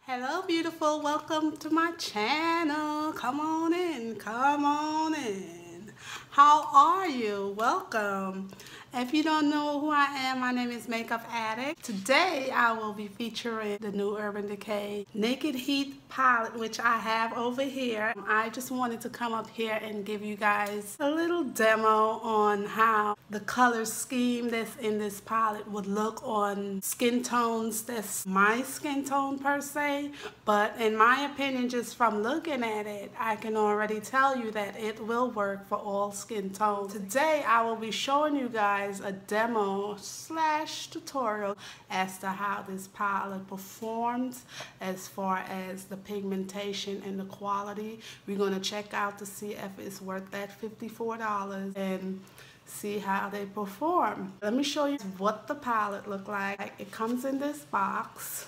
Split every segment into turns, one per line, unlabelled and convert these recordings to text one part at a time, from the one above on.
Hello beautiful, welcome to my channel. Come on in, come on in. How are you? Welcome. If you don't know who I am, my name is Makeup Addict. Today I will be featuring the new Urban Decay Naked Heat palette, which I have over here. I just wanted to come up here and give you guys a little demo on how the color scheme that's in this palette would look on skin tones that's my skin tone per se, but in my opinion, just from looking at it, I can already tell you that it will work for all skin tones. Today I will be showing you guys a demo / tutorial as to how this palette performs as far as the pigmentation and the quality. We're going to check out to see if it's worth that $54 and see how they perform. Let me show you what the palette look like. It comes in this box.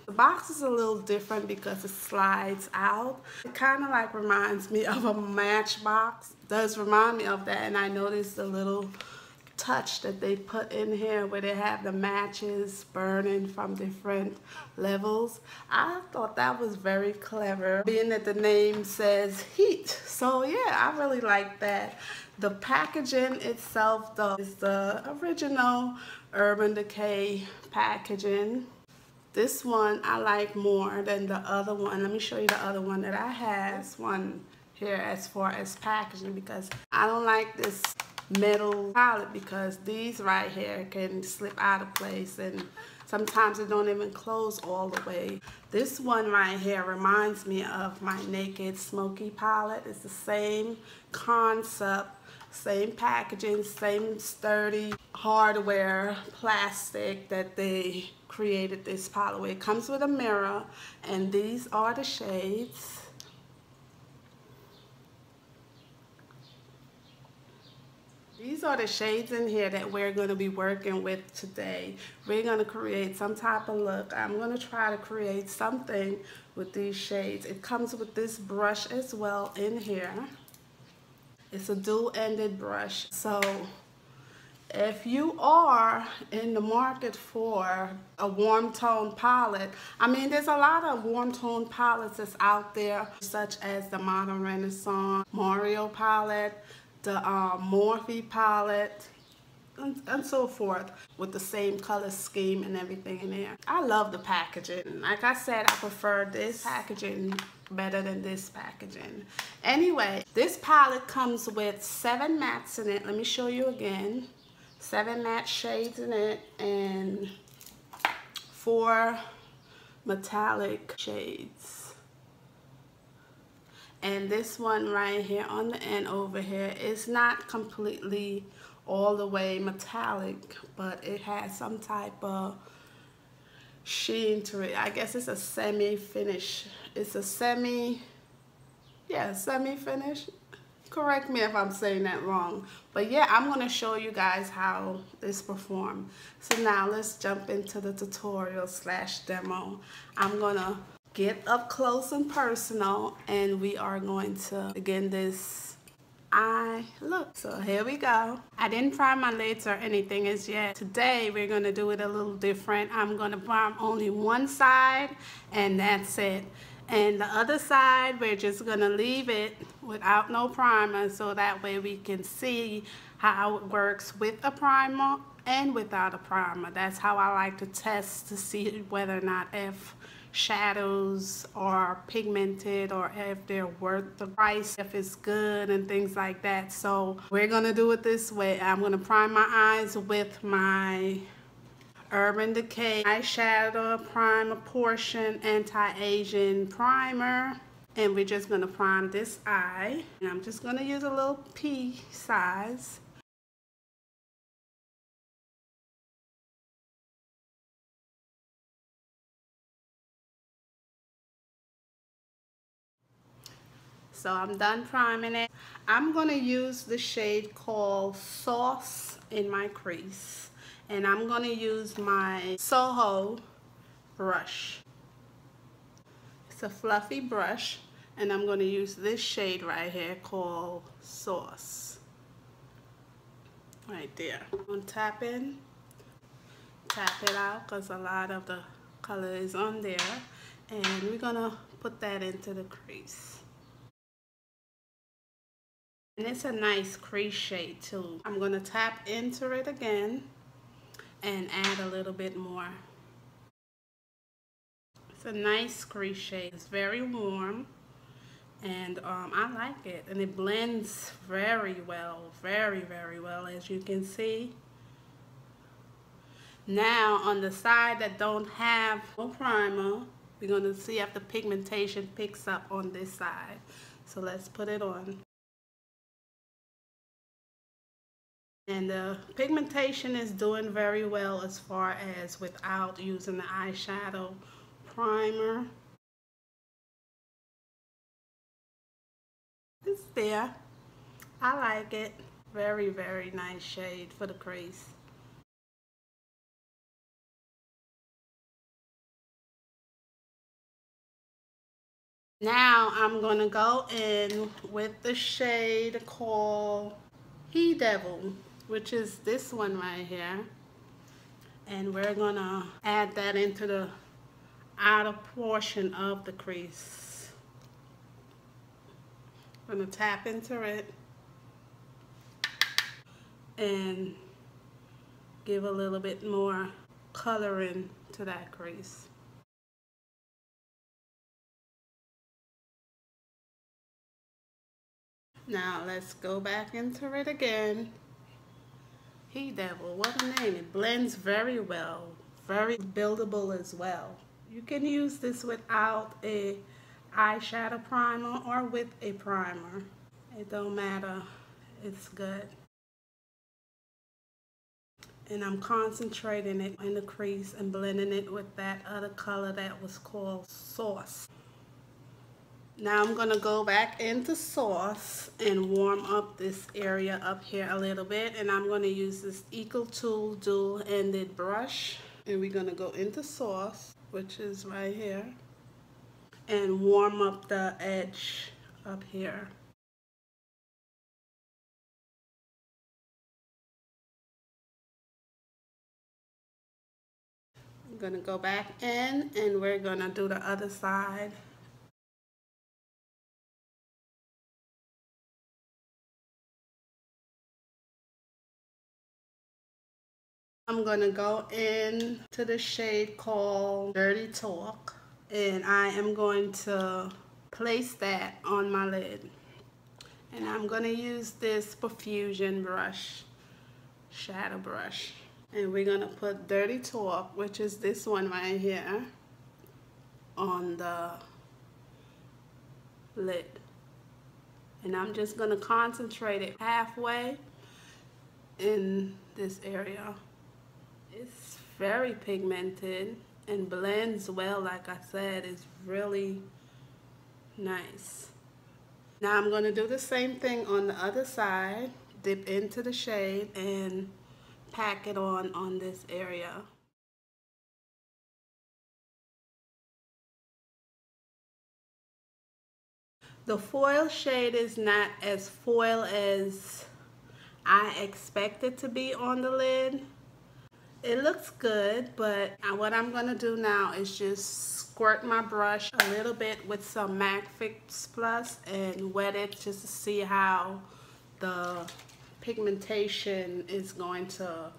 The box is a little different because it slides out. It kind of like reminds me of a Matchbox. It does remind me of that, and I noticed the little touch that they put in here where they have the matches burning from different levels. I thought that was very clever, being that the name says heat. So yeah, I really like that. The packaging itself though is the original Urban Decay packaging. This one I like more than the other one. Let me show you the other one that I have. This one here as far as packaging, because I don't like this metal palette because these right here can slip out of place and sometimes it don't even close all the way. This one right here reminds me of my Naked Smoky palette. It's the same concept, same packaging, same sturdy hardware, plastic that they created this palette with. It comes with a mirror, and these are the shades. These are the shades in here that we're going to be working with today. We're going to create some type of look. I'm going to try to create something with these shades. It comes with this brush as well in here. It's a dual-ended brush. So if you are in the market for a warm tone palette, I mean, there's a lot of warm tone palettes that's out there, such as the Modern Renaissance Mario palette, the Morphe palette, and so forth, with the same color scheme and everything in there. I love the packaging. Like I said, I prefer this packaging better than this packaging. Anyway, this palette comes with 7 mattes in it. Let me show you again. 7 matte shades in it and 4 metallic shades. And this one right here on the end over here is not completely all the way metallic, but it has some type of sheen to it. I guess it's a semi-finish. It's a semi-finish. Correct me if I'm saying that wrong. But yeah, I'm going to show you guys how this performs. So now let's jump into the tutorial / demo. I'm going to get up close and personal, and we are going to begin this eye look. So here we go. I didn't prime my lids or anything as yet. Today we're going to do it a little different. I'm going to prime only one side and that's it. And the other side, we're just going to leave it without no primer, so that way we can see how it works with a primer and without a primer. That's how I like to test to see whether or not if shadows are pigmented or if they're worth the price, if it's good and things like that. So we're going to do it this way. I'm going to prime my eyes with my Urban Decay Eyeshadow Primer Portion Anti-Aging Primer, and we're just going to prime this eye, and I'm just going to use a little pea size. So I'm done priming it. I'm going to use the shade called Sauce in my crease. And I'm going to use my Soho brush. It's a fluffy brush. And I'm going to use this shade right here called Sauce. Right there. I'm going to tap it out because a lot of the color is on there, and we're gonna put that into the crease. And it's a nice crease shade too. I'm gonna tap into it again and add a little bit more. It's a nice crease shade. It's very warm, and I like it, and it blends very well, very well, as you can see. Now on the side that don't have no primer, we're going to see if the pigmentation picks up on this side. So let's put it on. And the pigmentation is doing very well as far as without using the eyeshadow primer. It's there. I like it. Very nice shade for the crease. Now I'm going to go in with the shade called He Devil, which is this one right here. And we're going to add that into the outer portion of the crease. I'm going to tap into it and give a little bit more coloring to that crease. Now let's go back into it again. He Devil, what a name. It blends very well, very buildable as well. You can use this without a eyeshadow primer or with a primer. It don't matter, it's good. And I'm concentrating it in the crease and blending it with that other color that was called Sauce. Now I'm going to go back into Sauce and warm up this area up here a little bit. And I'm going to use this Eco Tool dual-ended brush. And we're going to go into Sauce, which is right here, and warm up the edge up here. I'm going to go back in and we're going to do the other side. I'm going to go in to the shade called Dirty Talk, and I am going to place that on my lid. And I'm going to use this Profusion brush, shadow brush. And we're going to put Dirty Talk, which is this one right here, on the lid. And I'm just going to concentrate it halfway in this area. It's very pigmented and blends well. Like I said, it's really nice. Now I'm going to do the same thing on the other side. Dip into the shade and pack it on this area. The foil shade is not as foil as I expect it to be on the lid. It looks good, but what I'm going to do now is just squirt my brush a little bit with some MAC Fix Plus and wet it just to see how the pigmentation is going to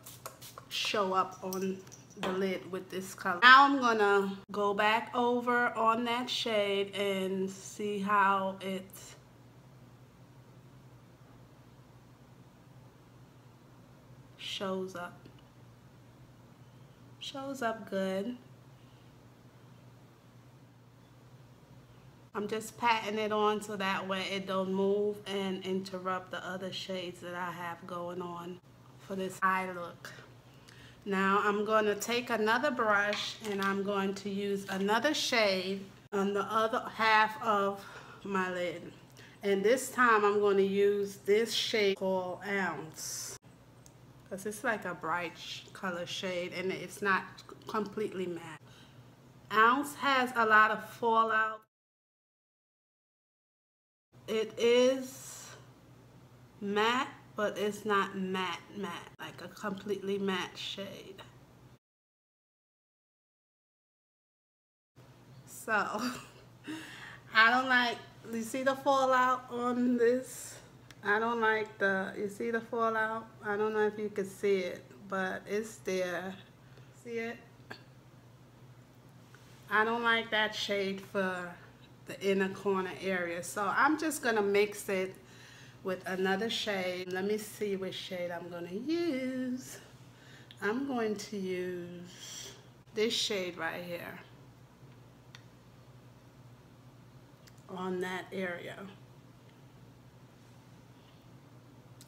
show up on the lid with this color. Now I'm going to go back over on that shade and see how it shows up. Shows up good. I'm just patting it on so that way it don't move and interrupt the other shades that I have going on for this eye look. Now I'm going to take another brush and I'm going to use another shade on the other half of my lid. And this time I'm going to use this shade called Ounce. Because it's like a bright color shade and it's not completely matte. Ounce has a lot of fallout. It is matte, but it's not matte, like a completely matte shade. So I don't like, you see the fallout on this? I don't like you see the fallout? I don't know if you can see it, but it's there. See it? I don't like that shade for the inner corner area. So I'm just gonna mix it with another shade. Let me see which shade I'm gonna use. I'm going to use this shade right here on that area.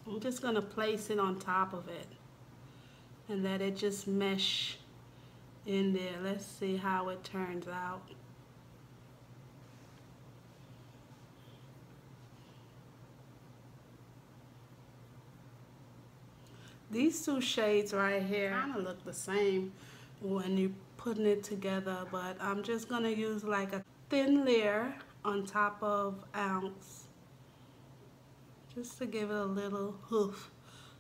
I'm just gonna place it on top of it and let it just mesh in there. Let's see how it turns out. These two shades right here kind of look the same when you're putting it together, but I'm just gonna use like a thin layer on top of ounce just to give it a little hoof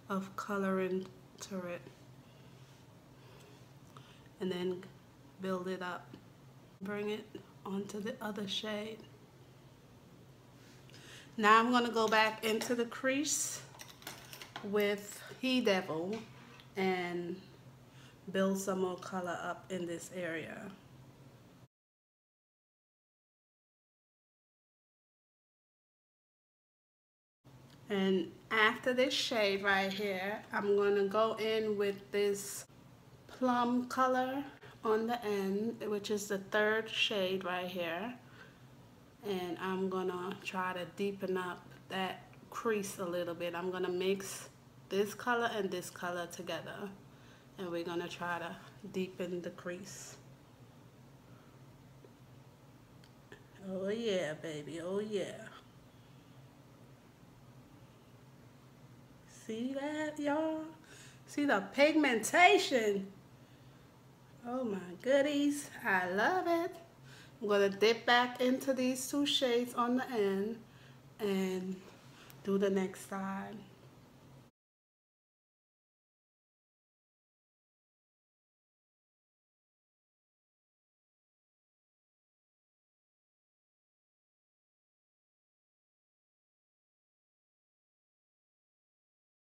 of color into it, and then build it up. Bring it onto the other shade. Now I'm gonna go back into the crease with He Devil and build some more color up in this area. And after this shade right here, I'm going to go in with this plum color on the end, which is the third shade right here. And I'm going to try to deepen up that crease a little bit. I'm going to mix this color and this color together, and we're going to try to deepen the crease. Oh yeah, baby, oh yeah. See that, y'all? See the pigmentation? Oh my goodies, I love it. I'm gonna dip back into these two shades on the end and do the next side.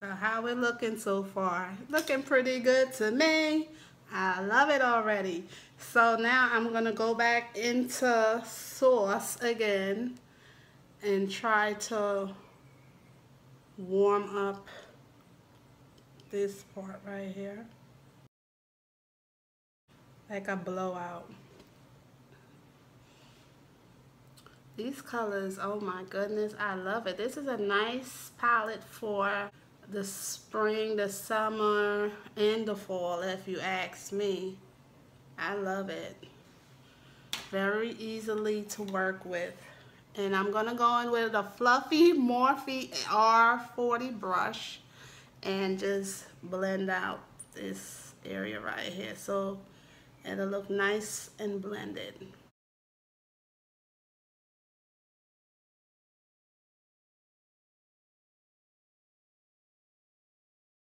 So how we looking so far? Looking pretty good to me. I love it already. So now I'm gonna go back into Sauce again and try to warm up this part right here, like a blowout. These colors, oh my goodness, I love it. This is a nice palette for the spring, the summer, and the fall, if you ask me. I love it. Very easily to work with. And I'm gonna go in with a fluffy Morphe R40 brush and just blend out this area right here so it'll look nice and blended.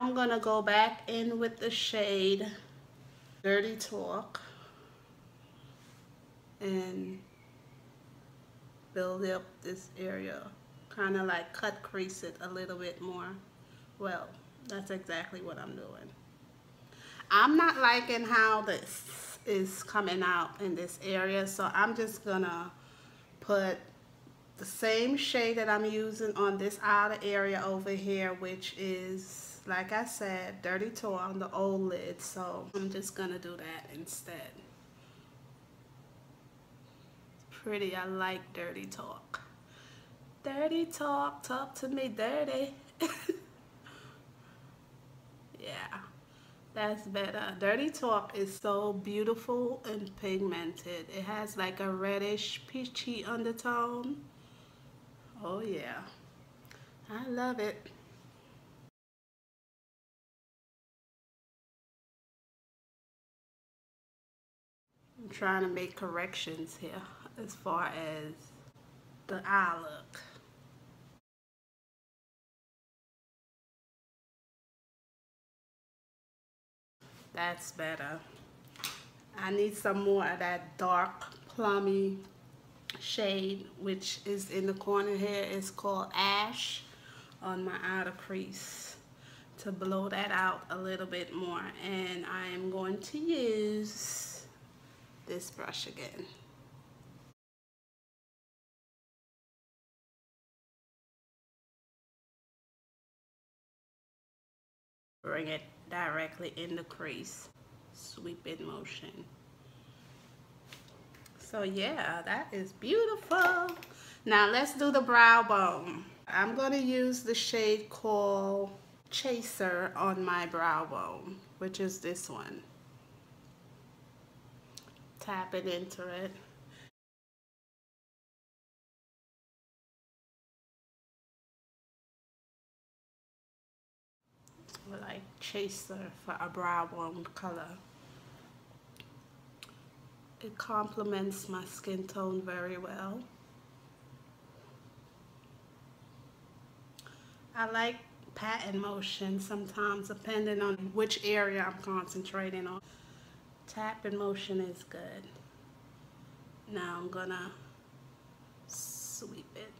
I'm gonna go back in with the shade Dirty Talk and build up this area, kind of like cut crease it a little bit more. Well, that's exactly what I'm doing. I'm not liking how this is coming out in this area, so I'm just gonna put the same shade that I'm using on this outer area over here, which is, like I said, Dirty Talk on the old lid. So I'm just gonna do that instead. It's pretty. I like Dirty Talk. Dirty Talk, talk to me dirty. Yeah, that's better. Dirty Talk is so beautiful and pigmented. It has like a reddish peachy undertone. Oh yeah, I love it. I'm trying to make corrections here as far as the eye look. That's better. I need some more of that dark plummy shade, which is in the corner here. It's called Ash on my outer crease to blow that out a little bit more. And I am going to use this brush again. Bring it directly in the crease, sweep in motion. So yeah, that is beautiful. Now let's do the brow bone. I'm going to use the shade called Chaser on my brow bone, which is this one. Tap it into it. Like Chaser for a brow bone color. It complements my skin tone very well. I like patting motion sometimes depending on which area I'm concentrating on. Tapping motion is good. Now I'm gonna sweep it.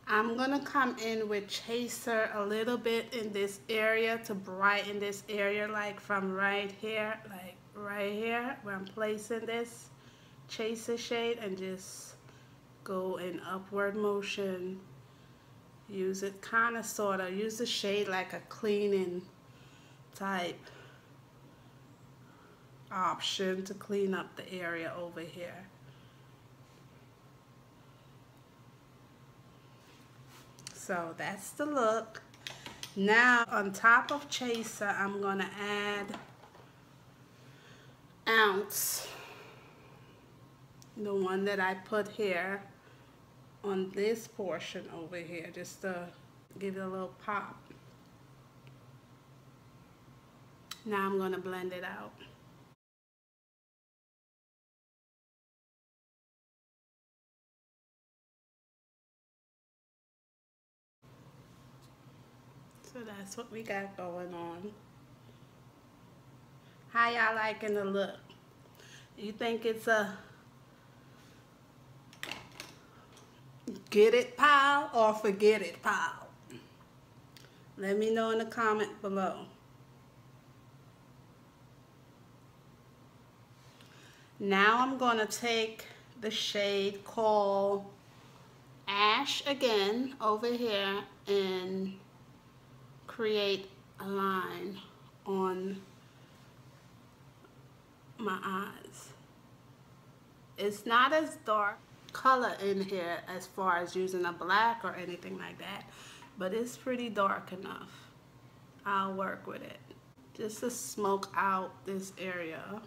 I'm gonna come in with Chaser a little bit in this area to brighten this area, like from right here, like right here where I'm placing this Chaser shade, and just go in upward motion. Use it kind of sort of, use the shade like a cleaning type option to clean up the area over here. So that's the look. Now on top of Chaser, I'm gonna add Ounce, the one that I put here on this portion over here, just to give it a little pop. Now I'm gonna blend it out. So that's what we got going on. How y'all liking the look? You think it's a get it pile or forget it pile? Let me know in the comment below. Now I'm going to take the shade called Ash again over here and create a line on my eyes. It's not as dark color in here as far as using a black or anything like that, but it's pretty dark enough. I'll work with it just to smoke out this area.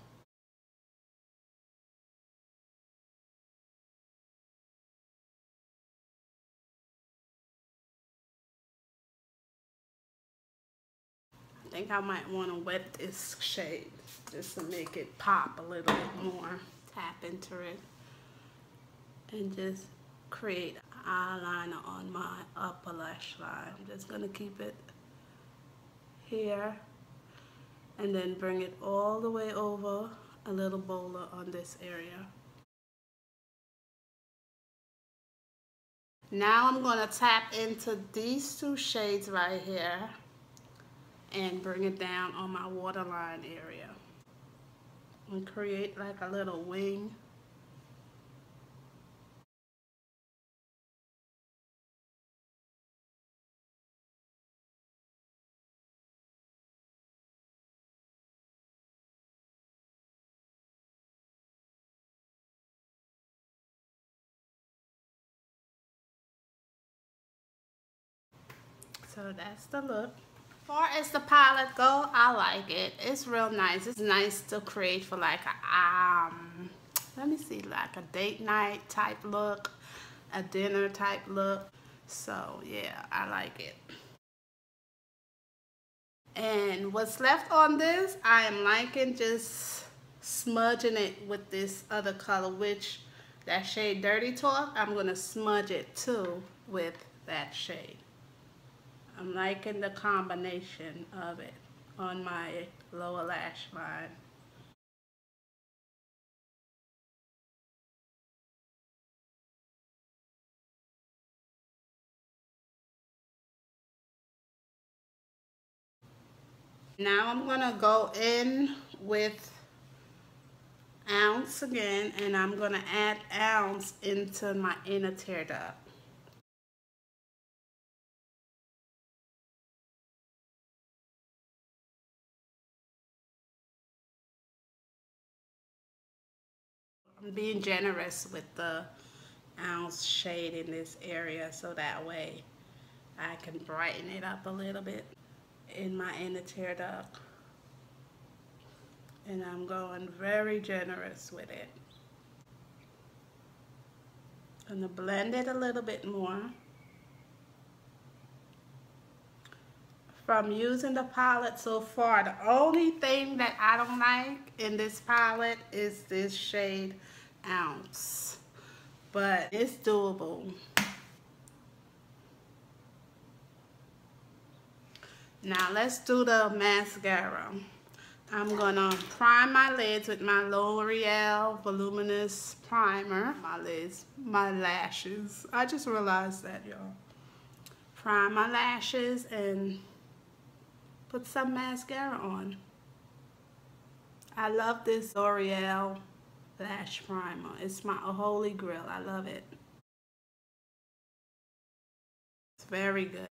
I think I might want to wet this shade just to make it pop a little bit more. Tap into it and just create eyeliner on my upper lash line. I'm just going to keep it here and then bring it all the way over a little bowler on this area. Now I'm going to tap into these two shades right here and bring it down on my waterline area and create like a little wing. So that's the look. As far as the palette go, I like it. It's real nice. It's nice to create for like a let me see, like a date night type look, a dinner type look. So yeah, I like it. And what's left on this, I am liking just smudging it with this other color, which that shade Dirty Talk, I'm gonna smudge it too with that shade. I'm liking the combination of it on my lower lash line. Now I'm gonna go in with ounce again, and I'm gonna add ounce into my inner tear duct. I'm being generous with the ounce shade in this area so that way I can brighten it up a little bit in my inner tear duct. And I'm going very generous with it. I'm gonna blend it a little bit more. From using the palette so far, the only thing that I don't like in this palette is this shade ounce, but it's doable. Now let's do the mascara. I'm gonna prime my lids with my L'Oreal Voluminous Primer. My lids, my lashes. I just realized that, y'all. Prime my lashes and put some mascara on. I love this L'Oreal Lash Primer. It's my holy grail. I love it. It's very good.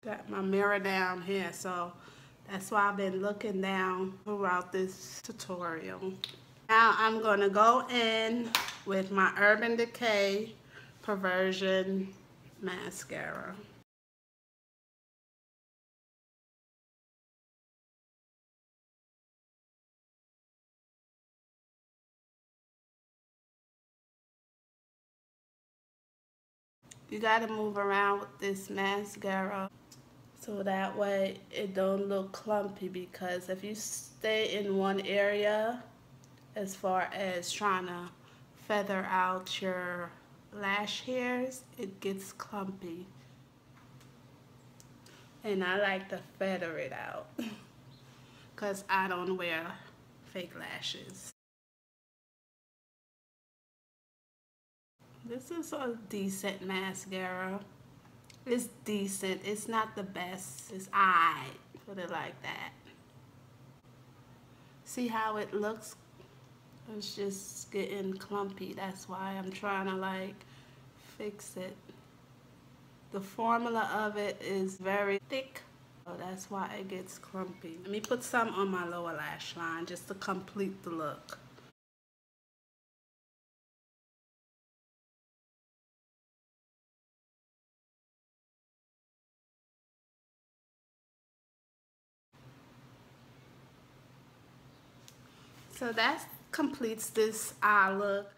Got my mirror down here, so that's why I've been looking down throughout this tutorial. Now I'm going to go in with my Urban Decay Perversion Mascara. You got to move around with this mascara so that way it don't look clumpy, because if you stay in one area as far as trying to feather out your lash hairs, it gets clumpy. And I like to feather it out because I don't wear fake lashes. This is a decent mascara. It's decent. It's not the best. It's alright. Put it like that. See how it looks? It's just getting clumpy. That's why I'm trying to like fix it. The formula of it is very thick. So that's why it gets clumpy. Let me put some on my lower lash line just to complete the look. So that completes this eye look.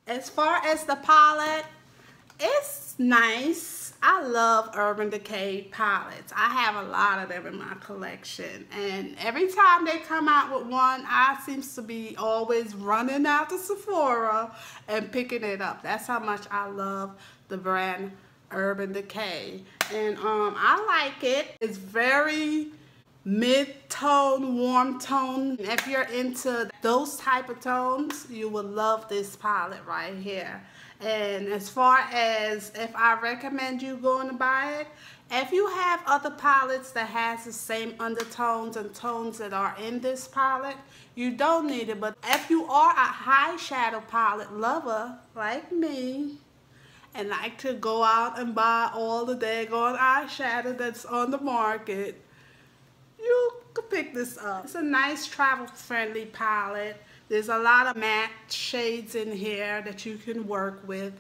As far as the palette, it's nice. I love Urban Decay palettes. I have a lot of them in my collection, and every time they come out with one, I seems to be always running out to Sephora and picking it up. That's how much I love the brand Urban Decay. And I like it. It's very mid-tone, warm tone. If you're into those type of tones, you will love this palette right here. And as far as if I recommend you going to buy it, if you have other palettes that has the same undertones and tones that are in this palette, you don't need it. But if you are a high shadow palette lover like me and like to go out and buy all the daggone eyeshadow that's on the market, you could pick this up. It's a nice travel friendly palette. There's a lot of matte shades in here that you can work with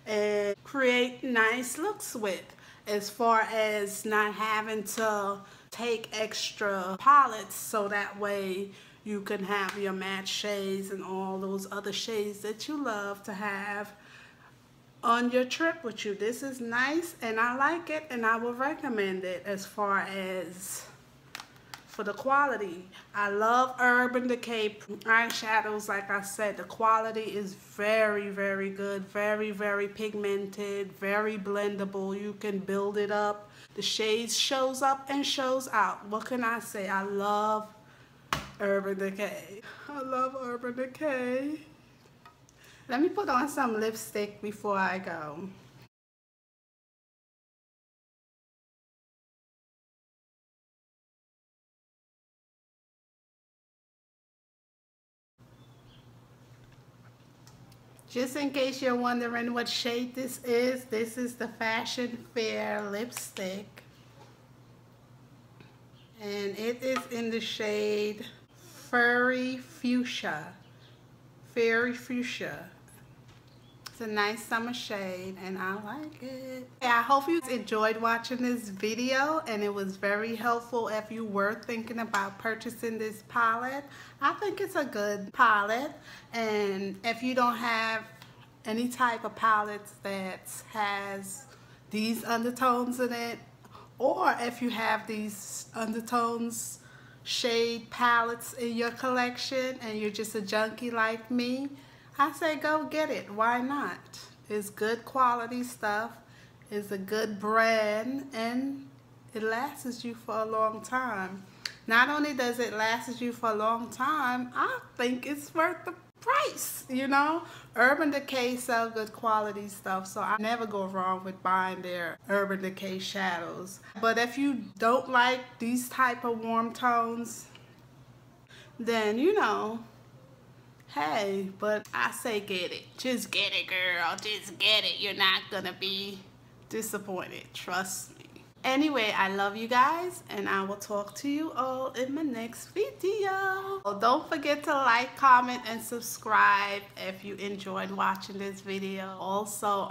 and create nice looks with, as far as not having to take extra palettes, so that way you can have your matte shades and all those other shades that you love to have on your trip with you. This is nice and I like it, and I will recommend it. As far as for the quality, I love Urban Decay eyeshadows. Like I said, the quality is very, very good, very, very pigmented, very blendable. You can build it up. The shades shows up and shows out. What can I say? I love Urban Decay. I love Urban Decay. Let me put on some lipstick before I go. Just in case you're wondering what shade this is the Fashion Fair lipstick. And it is in the shade Fairy Fuchsia. Fairy Fuchsia. It's a nice summer shade and I like it. I hope you enjoyed watching this video and it was very helpful if you were thinking about purchasing this palette. I think it's a good palette, and if you don't have any type of palettes that has these undertones in it, or if you have these undertones shade palettes in your collection and you're just a junkie like me, I say go get it. Why not? It's good quality stuff. It's a good brand and it lasts you for a long time. Not only does it last you for a long time, I think it's worth the price, you know? Urban Decay sell good quality stuff, so I never go wrong with buying their Urban Decay shadows. But if you don't like these type of warm tones, then you know, hey, but I say get it. Just get it, girl. Just get it. You're not gonna be disappointed. Trust me. Anyway, I love you guys, and I will talk to you all in my next video. Don't forget to like, comment, and subscribe if you enjoyed watching this video. Also,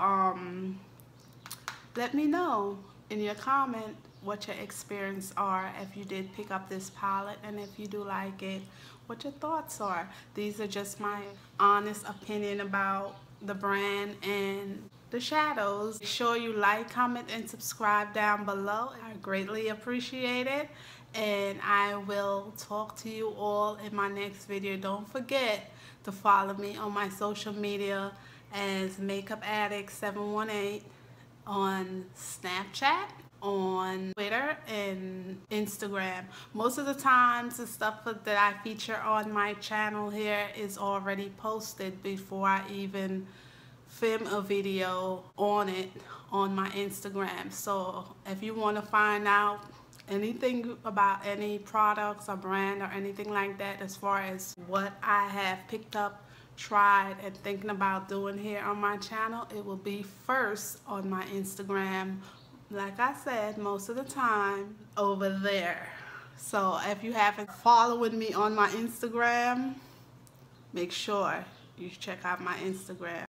let me know in your comment what your experience are if you did pick up this palette, and if you do like it, what your thoughts are. These are just my honest opinion about the brand and the shadows. Make sure you like, comment, and subscribe down below. I greatly appreciate it, and I will talk to you all in my next video. Don't forget to follow me on my social media as Makeup Addict 718 on Snapchat, on Twitter, and Instagram. Most of the times the stuff that I feature on my channel here is already posted before I even film a video on it on my Instagram. So if you want to find out anything about any products or brand or anything like that, as far as what I have picked up, tried, and thinking about doing here on my channel, it will be first on my Instagram, like I said, most of the time over there. So if you haven't followed me on my Instagram, make sure you check out my Instagram.